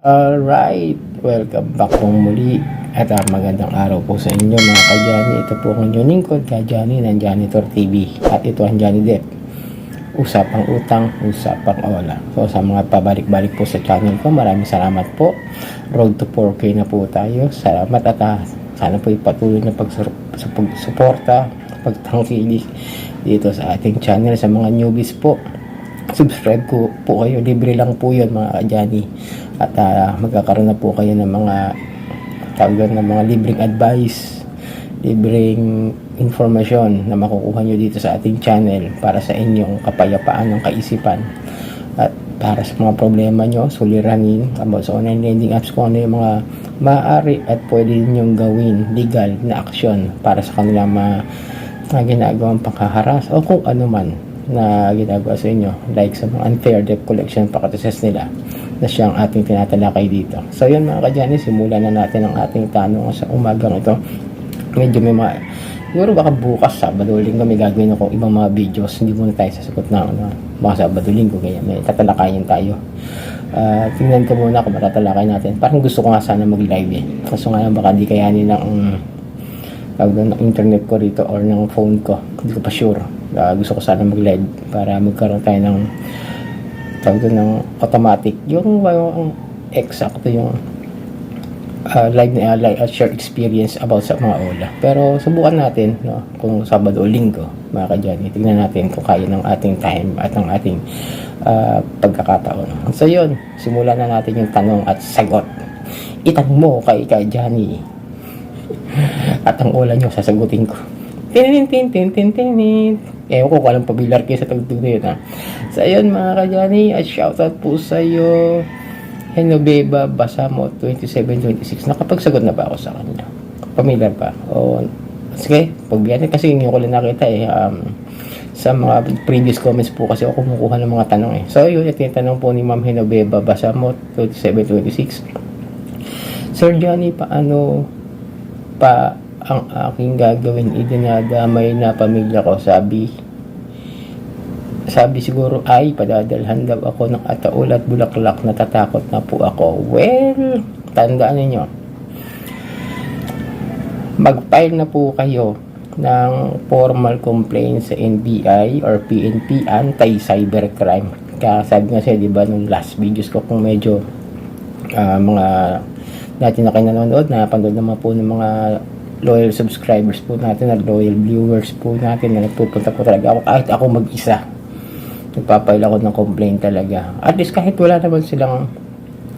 Alright, welcome back pong muli at magandang araw po sa inyo mga ka-Johnny. Ito po ang inyong lingkod, ka-Johnny ng Janitor TV at ito ang Johnny Depp. Usapang utang, usapang ola. So sa mga pabalik-balik po sa channel ko, maraming salamat po. Road to 4K na po tayo. Salamat at sana po ipatuloy na pagsuporta, pagtangkilik dito sa ating channel. Sa mga newbies po, subscribe ko po kayo, libre lang po yun mga Johnny, at magkakaroon na po kayo ng mga tawagan ng mga libreng advice, libreng informasyon na makukuha nyo dito sa ating channel para sa inyong kapayapaan ng kaisipan at para sa mga problema nyo, suliranin about sa online lending apps, kung ano yung mga maaari at pwede ninyong gawin legal na aksyon para sa kanilang mga ginagawang panghaharas o kung ano man na ginagawa sa inyo, like sa mga unfair debt collection practices nila na siyang ating tinatalakay dito. So yun mga ka-Johnny, simulan na natin ang ating tanong sa umagang ito. Medyo may mga, siguro baka bukas Sabado Linggo may gagawin ako ibang mga videos, hindi muna tayo sasagot na mga Sabado Linggo, kaya may tatalakayin tayo. Tingnan ko muna kung matatalakay natin. Parang gusto ko nga sana mag-live kaso nga baka di kayanin ng internet ko rito or ng phone ko, hindi ko pa sure. Gusto ko sana mag-live para magkaroon tayo ng automatic, yung exacto yung live na share experience about sa mga ola. Pero subukan natin kung Sabado o Linggo mga ka-Johnny. Tingnan natin kung kaya ng ating time at ng ating pagkakataon. So yun, simulan na natin yung tanong at sagot. Itanong mo kay Johnny at ang ola nyo sasagutin ko. Tin. Ewan ko kung alam pabilar kayo sa tagtug na yun So ayun mga ka-Johnny, at shoutout po sa iyo Henobeba Basamot 2726. Nakapagsagot na ba ako sa kanya? Pamilyar pa? O sige, pagbiyanin kasi hindi ko lang nakita sa mga previous comments po kasi ako kumukuha ng mga tanong So yun, ito yung tanong po ni Ma'am Henobeba Basamot 2726. Sir Johnny, paano pa ang aking gagawin? Idinadamay na pamilya ko. Sabi siguro ay padadalhan daw ako ng ataol at bulaklak. Natatakot na po ako. Well, tandaan ninyo, mag-file na po kayo ng formal complaint sa NBI or PNP, anti-cybercrime. Kaya sabi nga siya, diba, nung last videos ko, kung medyo mga natin na kayo nanonood, napanood naman po ng mga loyal subscribers po natin at loyal viewers po natin na nagpupunta po talaga ako, kahit ako mag-isa nagpapail ako ng complaint talaga, at least kahit wala naman silang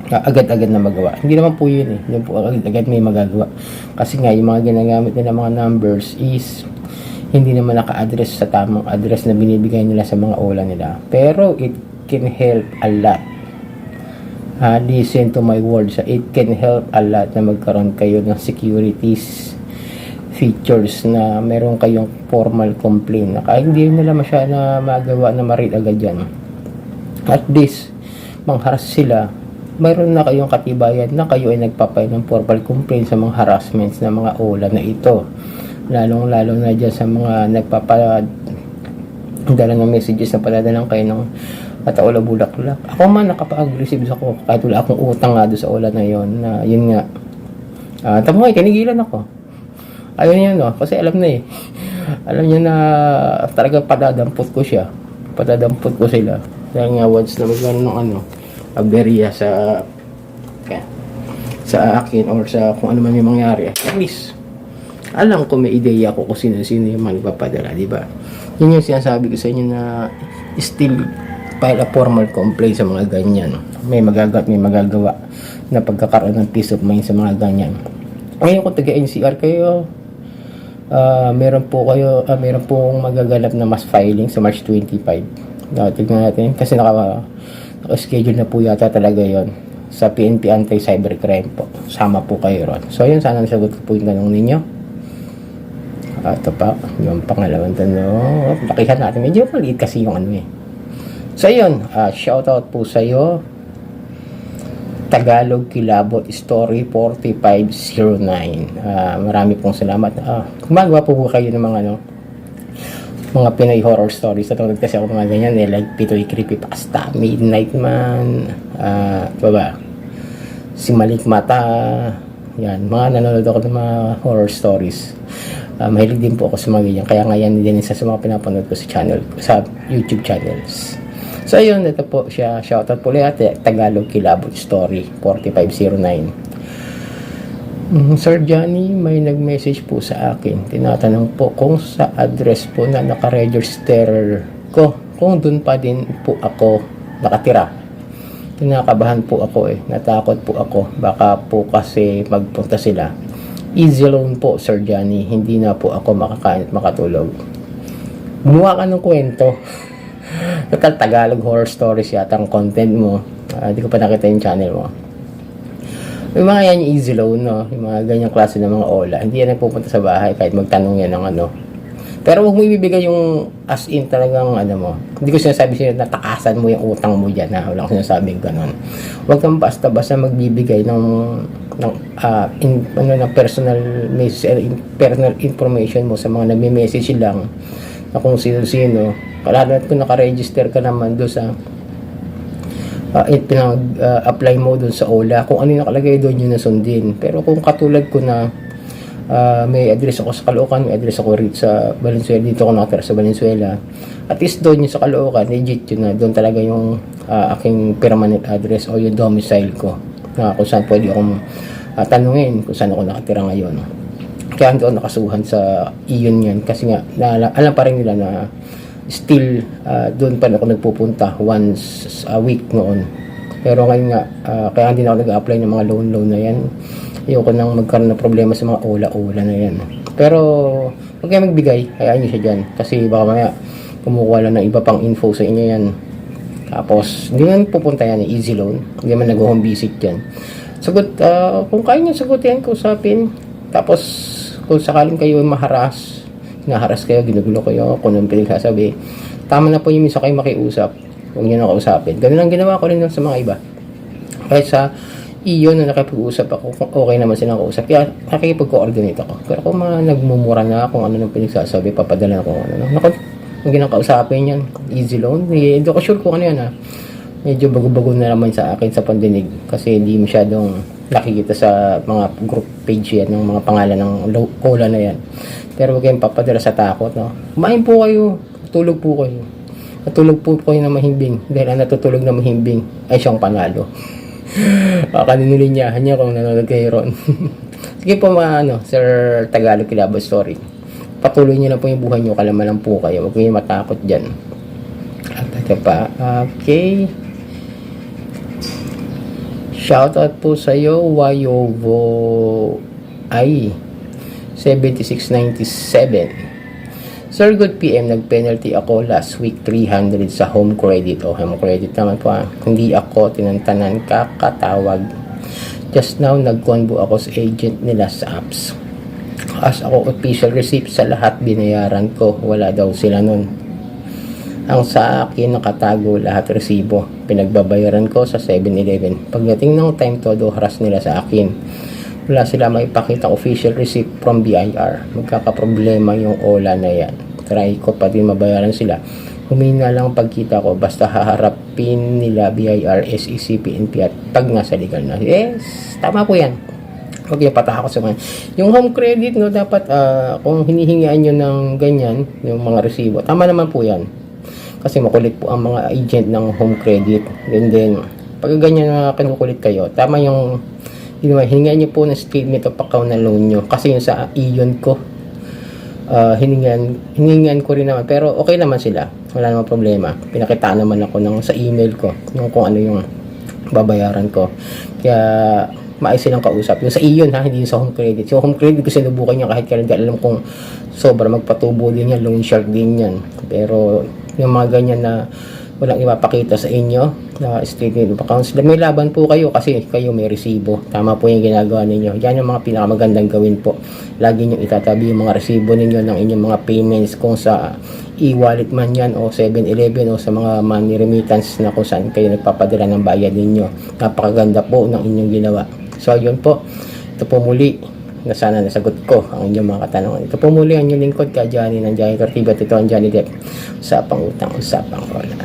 agad-agad na magawa. Hindi naman po yun hindi po agad-agad may magagawa kasi nga yung mga ginagamit nila mga numbers is hindi naman naka-address sa tamang address na binibigay nila sa mga ola nila, pero it can help a lot. Listen to my words, it can help a lot na magkaroon kayo ng securities features na meron kayong formal complaint na kahit hindi nila masyadong magawa na ma-read agad yan. At least mangharas sila, mayroon na kayong katibayan na kayo ay nagpapay ng formal complaint sa mga harassments na mga ola na ito, lalong-lalo na dyan sa mga nagpapadala ng messages na padadalang kayo ng ataol o bulaklak. Ako man nakapag-receive ako kahit wala akong utang nga doon sa ola na yon, na yun nga tamo kinigilan ako. Ayun yun kasi alam na alam niya na talaga padadampot ko sila dahil nga once na magkaroon ng aberya sa akin or sa kung ano man yung mangyari, at least alam ko, may ideya ko kung sino-sino yung magpapadala, diba? Yun yung sinasabi ko sa inyo na still file a formal complaint sa mga ganyan. May magagawa na pagkakaroon ng peace of mind sa mga ganyan. Ngayon kung taga-NCR kayo, meron pong magaganap na mass filing sa March 25. Tignan natin kasi naka-schedule na po yata talaga yon sa PNP anti-cybercrime po. Sama po kayo ron. So yun, sana nasagot ko po yung tanong ninyo. Ito pa, yung pangalawang tanong, lakihan natin, medyo maliit kasi yung So yun, shoutout po sa iyo Tagalog Kilabot Story 4509. Marami pong salamat. Gumagawa po kayo ng mga Pinoy horror stories. Natulad kasi ako mga ganyan like Pitoy Creepypasta, Midnight Man, si Malik Mata, yan, mga nanonood ako ng mga horror stories. Mahilig din po ako sa mga ganyan, kaya ngayon din isa sa mga pinapanood ko sa channel, sa YouTube channels. So ayun, ito po siya, shoutout po ulit, Tagalog Kilabot Story 4509. Sir Johnny, may nag-message po sa akin. Tinatanong po kung sa address po na nakaregister ko, kung dun pa din po ako nakatira. Kinakabahan po ako natakot po ako. Baka po kasi magpunta sila. Easy loan po, Sir Johnny. Hindi na po ako makakain at makatulog. Gumawa ka ng kwento. Total Tagalog horror stories yata ang content mo. Hindi ko pa nakita yung channel mo. Yung mga yan yung easy loan, no? Yung mga ganyang klase ng mga ola. Hindi yan nagpupunta sa bahay kahit magtanong yan ng ano. Pero huwag mo ibibigay yung as in talagang ano mo. Hindi ko sinasabi sa'yo na takasan mo yung utang mo dyan. Wala ko sinasabing ganun. Huwag kang basta-basta magbibigay ng personal message, personal information mo sa mga nagme-message lang na kung sino-sino. Lalo at kung nakaregister ka naman doon sa pinag-apply mo doon sa OLA, kung ano yung nakalagay doon yun na sundin. Pero kung katulad ko na may address ako sa Caloocan, may address ako rito sa Valenzuela, dito ako nakatira sa Valenzuela, at least doon yung sa Caloocan, legit yun na, doon talaga yung aking permanent address o yung domicile ko, na kung saan pwede akong tanungin kung saan ako nakatira ngayon. Kaya hindi ako nakasuhan sa iyon yan, kasi nga alam pa rin nila na still doon pa ako nagpupunta once a week noon. Pero ngayon nga kaya hindi na ako nag-apply ng mga loan na yan. Ayoko nang magkaroon ng problema sa mga ola na yan. Pero huwag kayo magbigay, hayaan nyo siya dyan, kasi baka mamaya kumukuha lang ng iba pang info sa inyo yan. Tapos hindi man pupunta yan, easy loan, hindi man nag-home visit yan. Sagot, kung kaya nyo sagutin, kausapin. Tapos kung sakaling kayo maharas, naharas kayo, ginugulo kayo, kung anong pinagsasabi, tama na po yung minsan kayo makiusap, huwag nyo na kausapin. Ganun ang ginawa ko rin sa mga iba. Kahit sa iyon na nakipag-usap ako, kung okay naman silang kausap, kaya nakikipag-coordinate ako. Pero kung mga nagmumura na kung ano nang pinagsasabi, papadala na kung ano. Naku, huwag nyo na kausapin yan. Easy loan. Hindi ko sure kung ano yan Medyo bago-bago na naman sa akin sa pandinig, kasi hindi masyadong nakikita sa mga group page yan, ng mga pangalan ng cola na yan. Pero huwag kayong papadala sa takot, no? Kumain po kayo, tulog po kayo. Natulog po kayo na mahimbing, dahil ang natutulog na mahimbing ay siyang panalo. Kaninulinyahan niya kung nanonood kayo ron. Sige po Sir Tagalog Kilabot Story. Patuloy niyo na po yung buhay niyo, kalama lang po kayo. Huwag kayong matakot dyan. At ito pa, okay. Shoutout po sa iyo, Wayovo ay 7697. Sir, good PM, nag-penalty ako last week 300 sa home credit. Home credit naman po Hindi ako tinantanan kakatawag. Just now, nag-convo ako sa agent nila sa apps. As ako official receipt sa lahat binayaran ko, wala daw sila nun. Ang sa akin nakatago lahat resibo. Pinagbabayaran ko sa 7-Eleven. Pagdating ng time, todo haras nila sa akin. Wala sila maipakita official receipt from BIR. Magkakaproblema yung OLA na yan. Try ko pa din mabayaran sila. Humina lang pagkita ko, basta haharapin nila BIR, SEC, PNP at pag nasa legal na. Yes, tama po yan. Huwag yung patakot sa mga. Yung home credit, dapat kung hinihingian nyo ng ganyan, yung mga resibo, tama naman po yan. Kasi makulit po ang mga agent ng home credit. And then, pag ganyan na kinukulit kayo, tama yung hiningan nyo po ng statement of account na loan nyo. Kasi yung sa iyon ko, hiningan ko rin naman. Pero okay naman sila. Wala namang problema. Pinakitaan naman ako sa email ko, yung kung ano yung babayaran ko. Kaya, maayos silang kausap. Yung sa iyon hindi yung sa home credit. Yung home credit ko sinubukan nyo kahit kailan alam kung sobra magpatubo din yan, loan shark din yan. Pero, yung mga ganyan na walang ipapakita sa inyo na statement of accounts, may laban po kayo kasi kayo may resibo. Tama po yung ginagawa ninyo. Yan yung mga pinakamagandang gawin po. Lagi nyo itatabi yung mga resibo ninyo ng inyong mga payments, kung sa e-wallet man yan o 7-Eleven o sa mga money remittance na kung saan kayo nagpapadala ng bayad ninyo. Napakaganda po ng inyong ginawa. So yun po, ito po muli na sana nasagot ko ang inyong mga katanungan. Ito po muli ang inyong lingkod ka Johnny ng Johnny Tortiba. Ito ang Johnny Depp. Usapang utang, usapang wala.